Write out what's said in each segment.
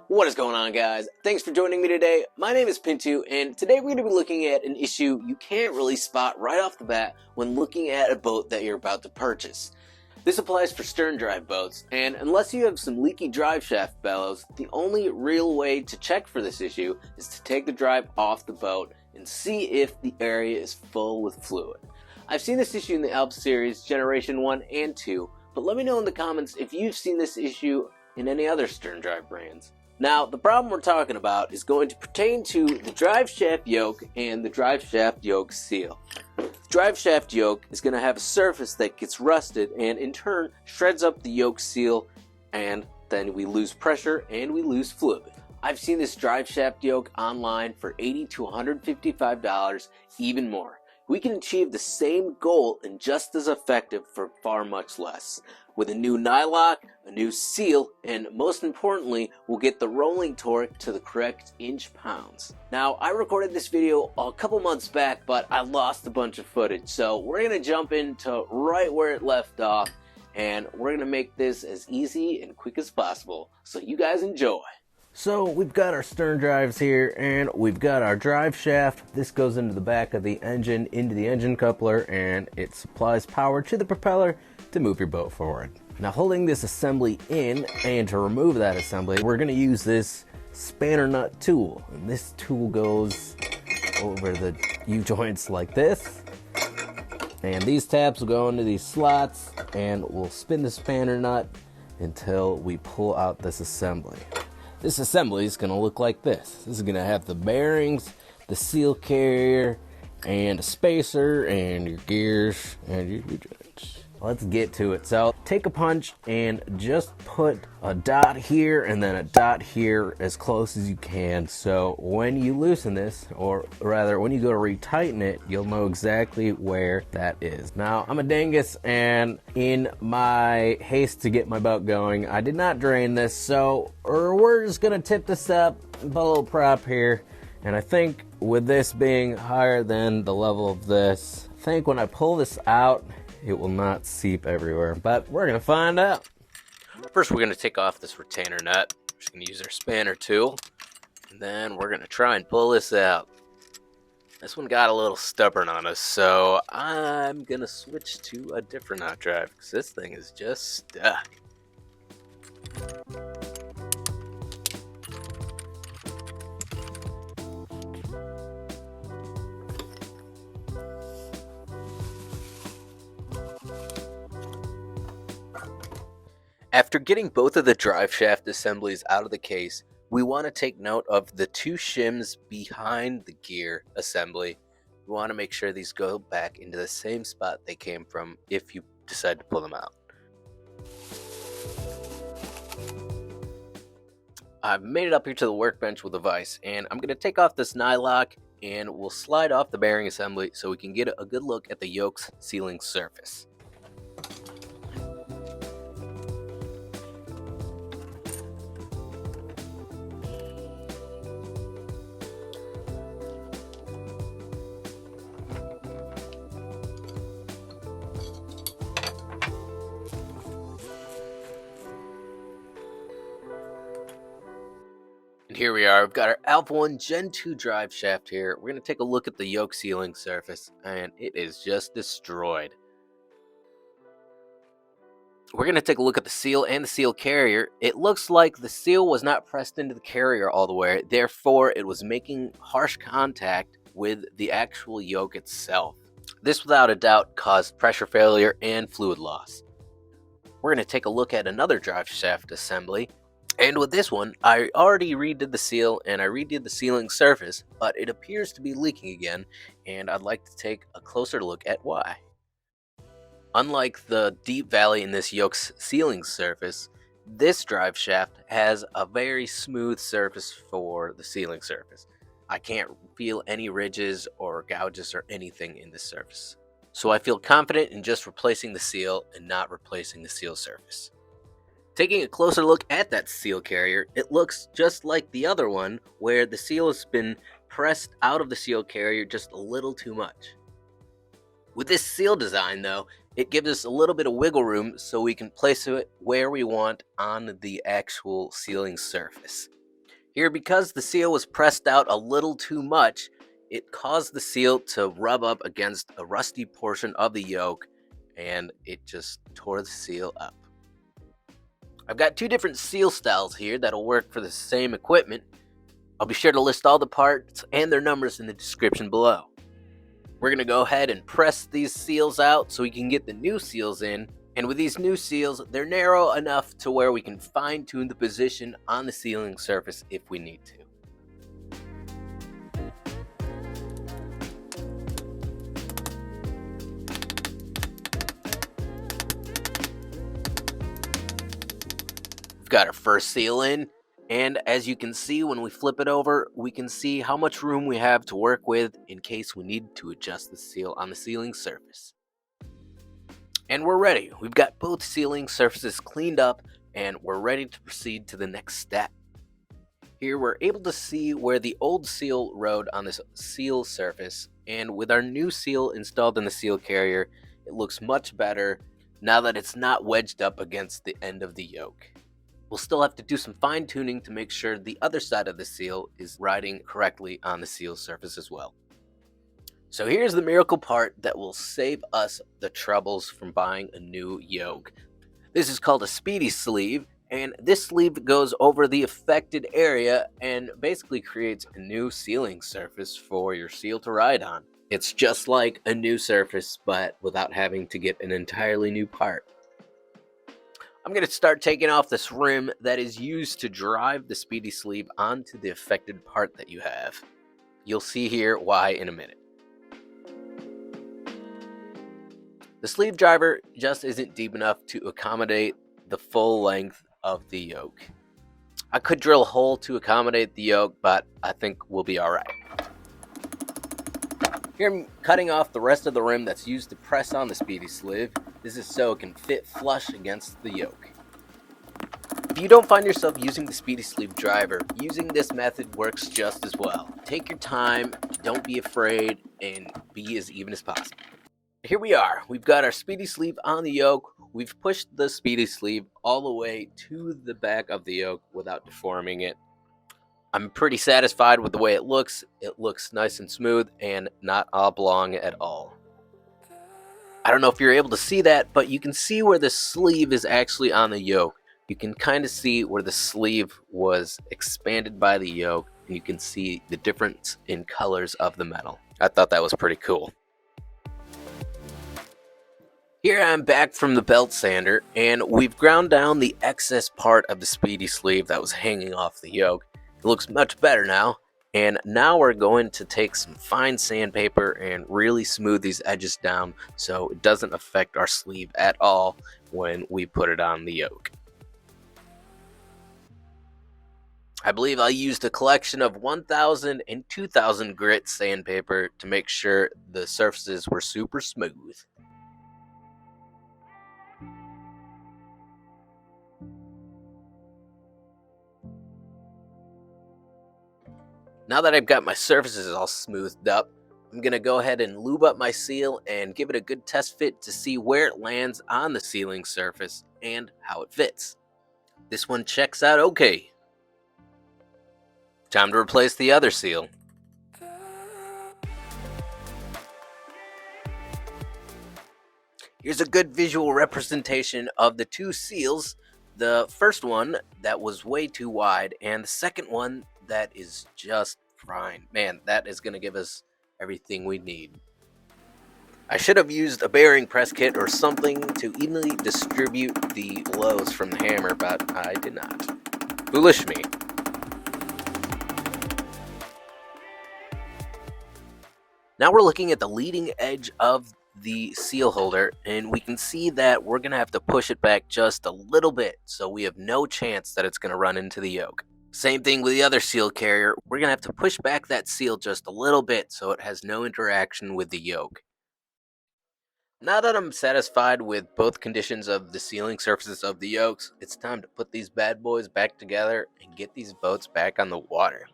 What is going on, guys? Thanks for joining me today. My name is Pintoo, and today we're going to be looking at an issue you can't really spot right off the bat when looking at a boat that you're about to purchase. This applies for stern drive boats, and unless you have some leaky drive shaft bellows, the only real way to check for this issue is to take the drive off the boat and see if the area is full with fluid. I've seen this issue in the Alps series Generation 1 and 2, but let me know in the comments if you've seen this issue in any other stern drive brands. Now, the problem we're talking about is going to pertain to the drive shaft yoke and the drive shaft yoke seal. The drive shaft yoke is going to have a surface that gets rusted and in turn shreds up the yoke seal, and then we lose pressure and we lose fluid. I've seen this drive shaft yoke online for $80 to $155, even more. We can achieve the same goal and just as effective for far much less. With a new nylock, a new seal, and most importantly, we'll get the rolling torque to the correct inch-pounds. Now, I recorded this video a couple months back, but I lost a bunch of footage, so we're going to jump into right where it left off, and we're going to make this as easy and quick as possible, so you guys enjoy. So we've got our stern drives here, and we've got our drive shaft. This goes into the back of the engine, into the engine coupler, and it supplies power to the propeller to move your boat forward. Now, holding this assembly in, and to remove that assembly, we're going to use this spanner nut tool. And this tool goes over the U-joints like this. And these tabs will go into these slots, and we'll spin the spanner nut until we pull out this assembly. This assembly is going to look like this. This is going to have the bearings, the seal carrier, and a spacer, and your gears, and your U-joints. Let's get to it. So take a punch and just put a dot here and then a dot here as close as you can. So when you loosen this, or rather when you go to retighten it, you'll know exactly where that is. Now, I'm a dingus, and in my haste to get my boat going, I did not drain this. So we're just gonna tip this up, put a little prop here. And I think with this being higher than the level of this, I think when I pull this out, it will not seep everywhere, but we're gonna find out. First, we're gonna take off this retainer nut. We're just gonna use our spanner tool, and then we're gonna try and pull this out. This one got a little stubborn on us, so I'm gonna switch to a different nut drive because this thing is just stuck. After getting both of the drive shaft assemblies out of the case, we want to take note of the two shims behind the gear assembly. We want to make sure these go back into the same spot they came from if you decide to pull them out. I've made it up here to the workbench with a vise, and I'm going to take off this nylock and we'll slide off the bearing assembly so we can get a good look at the yoke's sealing surface. Here we are, we've got our Alp 1 Gen 2 drive shaft here. We're going to take a look at the yoke sealing surface, and it is just destroyed. We're going to take a look at the seal and the seal carrier. It looks like the seal was not pressed into the carrier all the way, therefore it was making harsh contact with the actual yoke itself. This without a doubt caused pressure failure and fluid loss. We're going to take a look at another drive shaft assembly. And with this one, I already redid the seal and I redid the sealing surface, but it appears to be leaking again, and I'd like to take a closer look at why. Unlike the deep valley in this yoke's sealing surface, this drive shaft has a very smooth surface for the sealing surface. I can't feel any ridges or gouges or anything in this surface. So I feel confident in just replacing the seal and not replacing the seal surface. Taking a closer look at that seal carrier, it looks just like the other one where the seal has been pressed out of the seal carrier just a little too much. With this seal design though, it gives us a little bit of wiggle room so we can place it where we want on the actual sealing surface. Here, because the seal was pressed out a little too much, it caused the seal to rub up against a rusty portion of the yoke, and it just tore the seal up. I've got two different seal styles here that'll work for the same equipment. I'll be sure to list all the parts and their numbers in the description below. We're going to go ahead and press these seals out so we can get the new seals in. And with these new seals, they're narrow enough to where we can fine-tune the position on the sealing surface if we need to. We've got our first seal in, and as you can see when we flip it over, we can see how much room we have to work with in case we need to adjust the seal on the sealing surface. And we're ready. We've got both sealing surfaces cleaned up, and we're ready to proceed to the next step. Here we're able to see where the old seal rode on this seal surface, and with our new seal installed in the seal carrier, it looks much better now that it's not wedged up against the end of the yoke. We'll still have to do some fine tuning to make sure the other side of the seal is riding correctly on the seal surface as well. So here's the miracle part that will save us the troubles from buying a new yoke. This is called a Speedi sleeve, and this sleeve goes over the affected area and basically creates a new sealing surface for your seal to ride on. It's just like a new surface, but without having to get an entirely new part. I'm going to start taking off this rim that is used to drive the Speedi sleeve onto the affected part that you have. You'll see here why in a minute. The sleeve driver just isn't deep enough to accommodate the full length of the yoke. I could drill a hole to accommodate the yoke, but I think we'll be alright. Here I'm cutting off the rest of the rim that's used to press on the Speedi sleeve. This is so it can fit flush against the yoke. If you don't find yourself using the Speedi sleeve driver, using this method works just as well. Take your time, don't be afraid, and be as even as possible. Here we are. We've got our Speedi sleeve on the yoke. We've pushed the Speedi sleeve all the way to the back of the yoke without deforming it. I'm pretty satisfied with the way it looks. It looks nice and smooth and not oblong at all. I don't know if you're able to see that, but you can see where the sleeve is actually on the yoke. You can kind of see where the sleeve was expanded by the yoke, and you can see the difference in colors of the metal. I thought that was pretty cool. Here I'm back from the belt sander, and we've ground down the excess part of the Speedi sleeve that was hanging off the yoke. It looks much better now, and now we're going to take some fine sandpaper and really smooth these edges down so it doesn't affect our sleeve at all when we put it on the yoke. I believe I used a collection of 1000 and 2000 grit sandpaper to make sure the surfaces were super smooth. Now that I've got my surfaces all smoothed up, I'm going to go ahead and lube up my seal and give it a good test fit to see where it lands on the sealing surface and how it fits. This one checks out okay. Time to replace the other seal. Here's a good visual representation of the two seals. The first one that was way too wide, and the second one that is just fine. Man, that is going to give us everything we need. I should have used a bearing press kit or something to evenly distribute the blows from the hammer, but I did not. Foolish me. Now we're looking at the leading edge of the seal holder, and we can see that we're going to have to push it back just a little bit, so we have no chance that it's going to run into the yoke. Same thing with the other seal carrier. We're going to have to push back that seal just a little bit so it has no interaction with the yoke. Now that I'm satisfied with both conditions of the sealing surfaces of the yokes, it's time to put these bad boys back together and get these boats back on the water.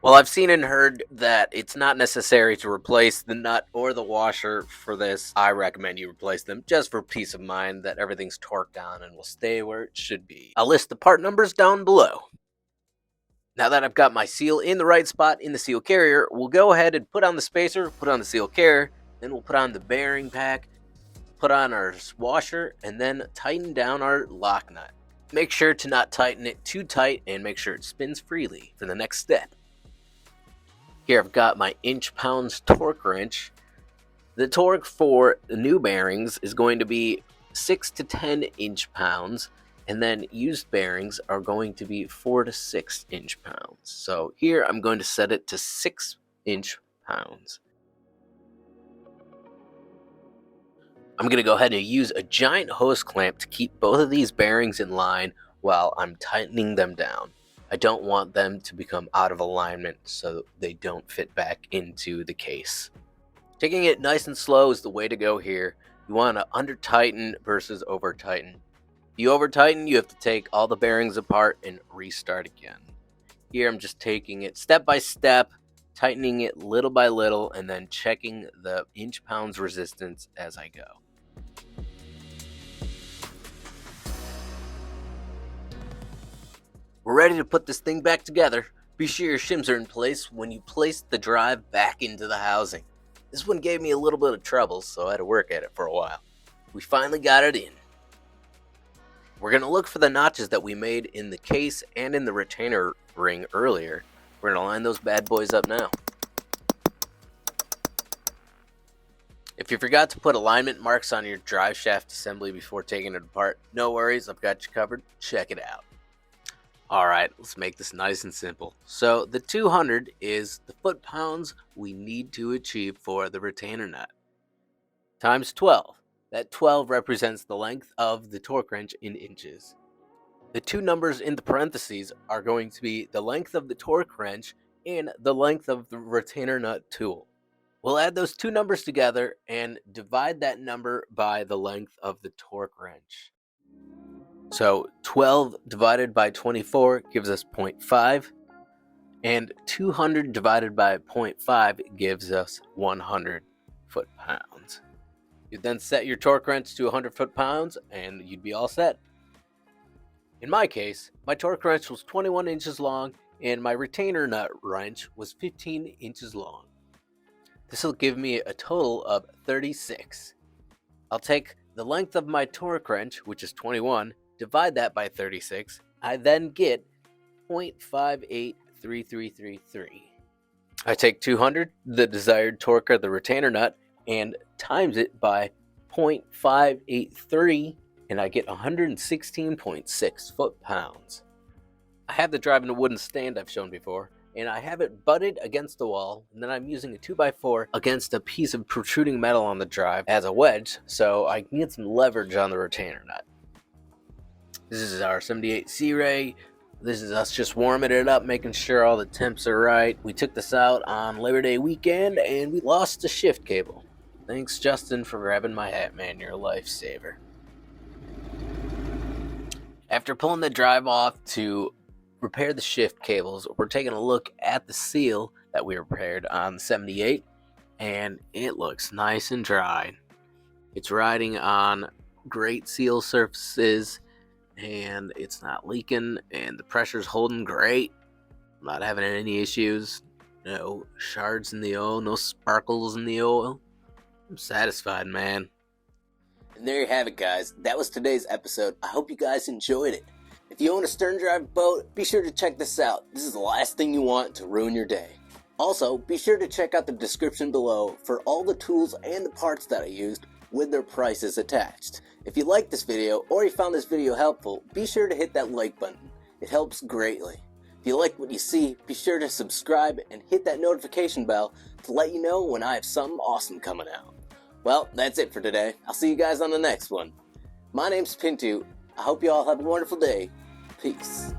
Well, I've seen and heard that it's not necessary to replace the nut or the washer for this. I recommend you replace them just for peace of mind that everything's torqued down and will stay where it should be. I'll list the part numbers down below. Now that I've got my seal in the right spot in the seal carrier, we'll go ahead and put on the spacer, put on the seal carrier, then we'll put on the bearing pack, put on our washer, and then tighten down our lock nut. Make sure to not tighten it too tight and make sure it spins freely for the next step. Here I've got my inch-pounds torque wrench. The torque for the new bearings is going to be 6 to 10 inch-pounds, and then used bearings are going to be 4 to 6 inch-pounds. So here I'm going to set it to 6 inch-pounds. I'm going to go ahead and use a giant hose clamp to keep both of these bearings in line while I'm tightening them down. I don't want them to become out of alignment so they don't fit back into the case. Taking it nice and slow is the way to go here. You want to under tighten versus over tighten. If you over tighten, you have to take all the bearings apart and restart again. Here I'm just taking it step by step, tightening it little by little, and then checking the inch-pounds resistance as I go. We're ready to put this thing back together. Be sure your shims are in place when you place the drive back into the housing. This one gave me a little bit of trouble, so I had to work at it for a while. We finally got it in. We're going to look for the notches that we made in the case and in the retainer ring earlier. We're going to line those bad boys up now. If you forgot to put alignment marks on your drive shaft assembly before taking it apart, no worries, I've got you covered. Check it out. Alright, let's make this nice and simple. So the 200 is the foot-pounds we need to achieve for the retainer nut. Times 12. That 12 represents the length of the torque wrench in inches. The two numbers in the parentheses are going to be the length of the torque wrench and the length of the retainer nut tool. We'll add those two numbers together and divide that number by the length of the torque wrench. So 12 divided by 24 gives us 0.5, and 200 divided by 0.5 gives us 100 foot-pounds. You'd then set your torque wrench to 100 foot-pounds, and you'd be all set. In my case, my torque wrench was 21 inches long, and my retainer nut wrench was 15 inches long. This will give me a total of 36. I'll take the length of my torque wrench, which is 21, divide that by 36, I then get 0.583333. I take 200, the desired torque of the retainer nut, and times it by 0.583, and I get 116.6 foot-pounds. I have the drive in a wooden stand I've shown before, and I have it butted against the wall, and then I'm using a 2x4 against a piece of protruding metal on the drive as a wedge, so I can get some leverage on the retainer nut. This is our 78 C-Ray. This is us just warming it up, making sure all the temps are right. We took this out on Labor Day weekend, and we lost the shift cable. Thanks, Justin, for grabbing my hat, man. You're a lifesaver. After pulling the drive off to repair the shift cables, we're taking a look at the seal that we repaired on the 78, and it looks nice and dry. It's riding on great seal surfaces, and it's not leaking, and the pressure's holding great. I'm not having any issues. No shards in the oil, no sparkles in the oil. I'm satisfied, man. And there you have it, guys. That was today's episode. I hope you guys enjoyed it. If you own a stern drive boat, be sure to check this out. This is the last thing you want to ruin your day. Also, be sure to check out the description below for all the tools and the parts that I used with their prices attached. If you liked this video or you found this video helpful, be sure to hit that like button. It helps greatly. If you like what you see, be sure to subscribe and hit that notification bell to let you know when I have something awesome coming out. Well, that's it for today. I'll see you guys on the next one. My name's Pintoo. I hope you all have a wonderful day. Peace.